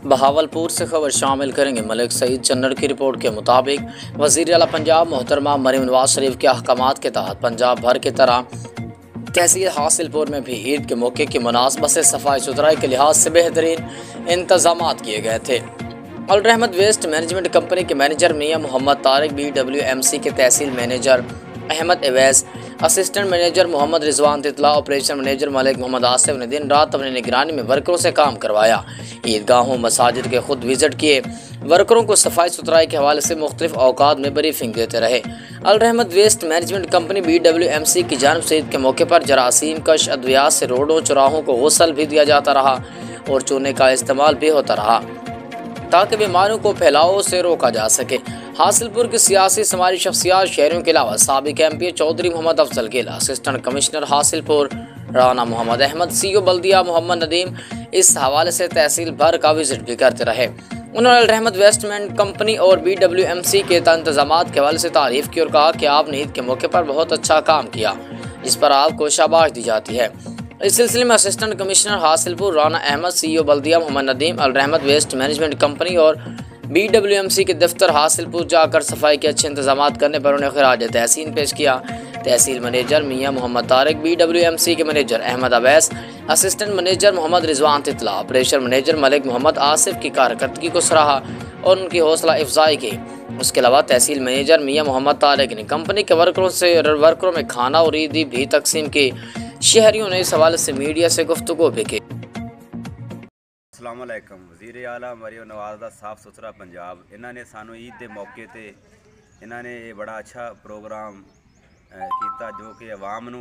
बहावलपुर से खबर शामिल करेंगे। मलिक सईद चन्नड़ की रिपोर्ट के मुताबिक वज़ीर आला पंजाब मोहतरमा मरीम नवाज शरीफ के अहकामात के तहत पंजाब भर की तरह तहसील हासिलपुर में भी ईद के मौके की मुनासबत से सफाई सुथराई के लिहाज से बेहतरीन इंतजाम किए गए थे। अल रहमत वेस्ट मैनेजमेंट कंपनी के मैनेजर मियां मोहम्मद तारिक, BWMC के tehsil manager Ahmed Awais, assistant manager Mohammad Rizwan Titla, operation manager Malik Mohammad Asif ने दिन रात अपनी निगरानी में वर्करों से काम करवाया। ईदगाहों मसाजिद के खुद विजिट किए, वर्करों को सफाई सुथराई के हवाले से मुख्तलिफ औकात में ब्रीफिंग देते रहे। अल रहमत वेस्ट मैनेजमेंट कंपनी BWMC की जानिब से ईद के मौके पर जरासीम कश अद्वियात से रोडों चौराहों को गुस्ल भी दिया जाता रहा और चूने का इस्तेमाल भी होता रहा ताकि बीमारियों को फैलाव से रोका जा सके। हासिलपुर की सियासी समाजी शख्सियात शहरियों के अलावा साबिक MP Chaudhary Mohammad Afzal Gill, assistant commissioner Hasilpur Rana Mohammad Ahmad, CO बल्दिया मोहम्मद नदीम इस हवाले से तहसील भर का विजिट भी करते रहे। उन्होंने अल रहमत इन्वेस्टमेंट कंपनी और BWMC के इंतजामात के हवाले से तारीफ की और कहा कि आपने ईद के मौके पर बहुत अच्छा काम किया, जिस पर आपको शाबाश दी जाती है। इस सिलसिले में assistant commissioner Hasilpur Rana Ahmad, CO बल्दिया मोहम्मद नदीम, अल रहमत वेस्ट मैनेजमेंट कंपनी और BWMC के दफ्तर हासिलपुर जाकर सफाई के अच्छे इंतजाम करने पर उन्हें खराज तहसीन पेश किया। तहसील मैनेजर मियां मोहम्मद तारिक, BWMC के manager Ahmed Awais, assistant manager Mohammad Rizwan Titla, operation manager Malik Mohammad Asif की कारकर्दगी को सराहा और उनकी हौसला अफजाई की। उसके अलावा तहसील मैनेजर मियां मोहम्मद तारिक ने कंपनी के वर्करों में खाना और ईदी भी तकसीम की। शहरियों ने इस हवाले से मीडिया से गुफ्तगू भी की। अस्सलाम वालेकुम। वज़ीर आला मरीम नवाज दा साफ सुथरा पंजाब, इन्होंने सानू ईद के मौके ते इन्होंने ये बड़ा अच्छा प्रोग्राम किया जो कि अवाम नू